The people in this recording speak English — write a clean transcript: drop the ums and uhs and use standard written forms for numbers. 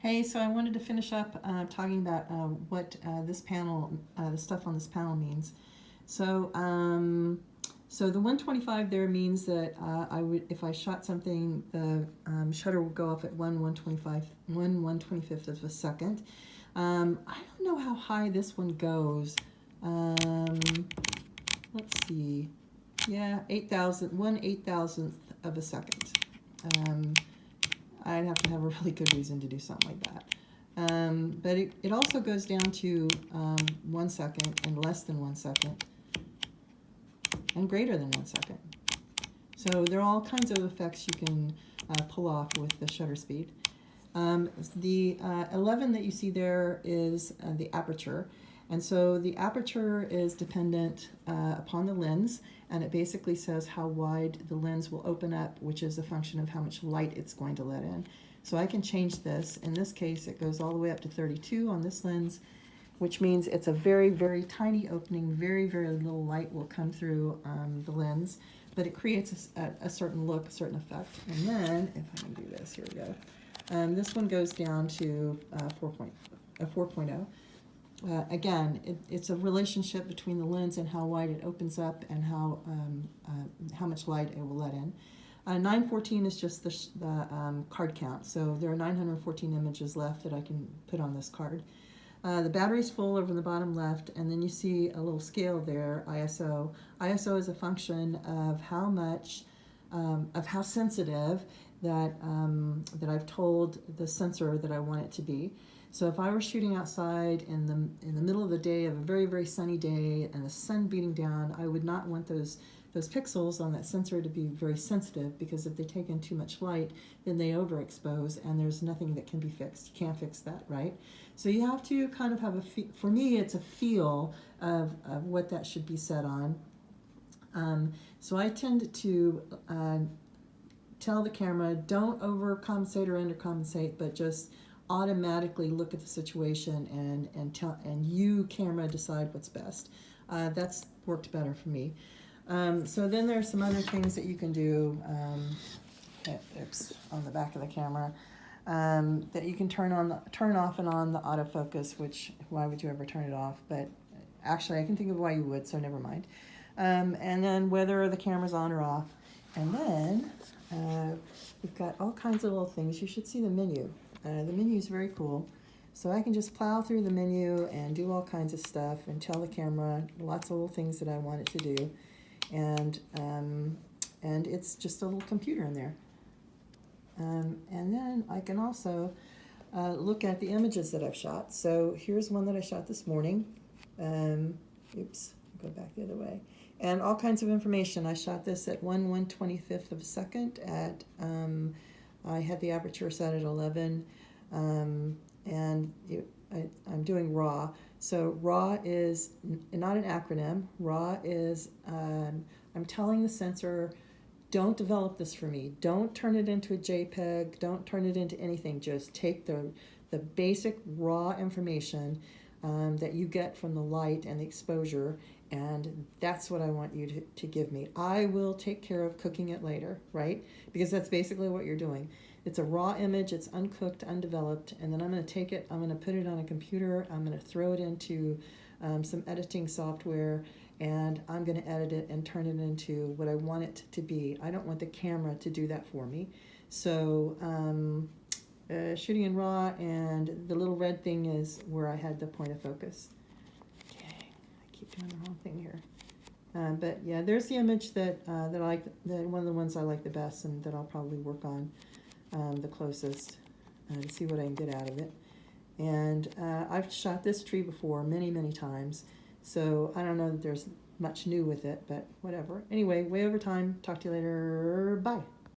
Hey, so I wanted to finish up talking about what this panel, the stuff on this panel means. So, so the 125 there means that I would, if I shot something, the shutter would go off at 1/125th of a second. I don't know how high this one goes. Let's see. Yeah, 1/8,000th of a second. I'd have to have a really good reason to do something like that. But it also goes down to 1 second and less than 1 second and greater than 1 second. So there are all kinds of effects you can pull off with the shutter speed. The 11 that you see there is the aperture. And so the aperture is dependent upon the lens, and it basically says how wide the lens will open up, which is a function of how much light it's going to let in. So I can change this. In this case, it goes all the way up to 32 on this lens, which means it's a very, very tiny opening, very, very little light will come through the lens, but it creates a certain look, a certain effect. And then, if I can do this, here we go. This one goes down to 4.0. Again, it's a relationship between the lens and how wide it opens up and how much light it will let in. 914 is just the card count, so there are 914 images left that I can put on this card. The battery's full over in the bottom left, and then you see a little scale there, ISO. ISO is a function of how much, of how sensitive that I've told the sensor that I want it to be. So if I were shooting outside in the middle of the day of a very, very sunny day and the sun beating down, I would not want those pixels on that sensor to be very sensitive, because if they take in too much light, then they overexpose and there's nothing that can be fixed. You can't fix that, right? So you have to kind of have for me, it's a feel of what that should be set on. So I tend to tell the camera, don't overcompensate or undercompensate, but just automatically look at the situation and you, camera, decide what's best. That's worked better for me. So then there are some other things that you can do, oops, on the back of the camera, that you can turn off and on the autofocus, which, why would you ever turn it off? But actually I can think of why you would, so never mind. And then whether the camera's on or off. And then we've got all kinds of little things. You should see the menu. The menu is very cool. So I can just plow through the menu and do all kinds of stuff and tell the camera lots of little things that I want it to do. And it's just a little computer in there. And then I can also look at the images that I've shot. So here's one that I shot this morning. Oops, go back the other way. And all kinds of information. I shot this at 1/125th of a second at, I had the aperture set at 11, and I'm doing RAW. So RAW is not an acronym. RAW is, I'm telling the sensor, don't develop this for me. Don't turn it into a JPEG. Don't turn it into anything. Just take the basic raw information that you get from the light and the exposure, and that's what I want you to give me. I will take care of cooking it later, right? Because that's basically what you're doing. It's a raw image, it's uncooked, undeveloped, and then I'm going to take it, I'm going to put it on a computer, I'm going to throw it into some editing software, and I'm going to edit it and turn it into what I want it to be. I don't want the camera to do that for me. So shooting in RAW, and the little red thing is where I had the point of focus. Dang, I keep doing the wrong thing here. But yeah, there's the image that I like, one of the ones I like the best, and that I'll probably work on the closest to see what I can get out of it. And I've shot this tree before many, many times, so I don't know that there's much new with it, but whatever. Anyway, way over time. Talk to you later. Bye.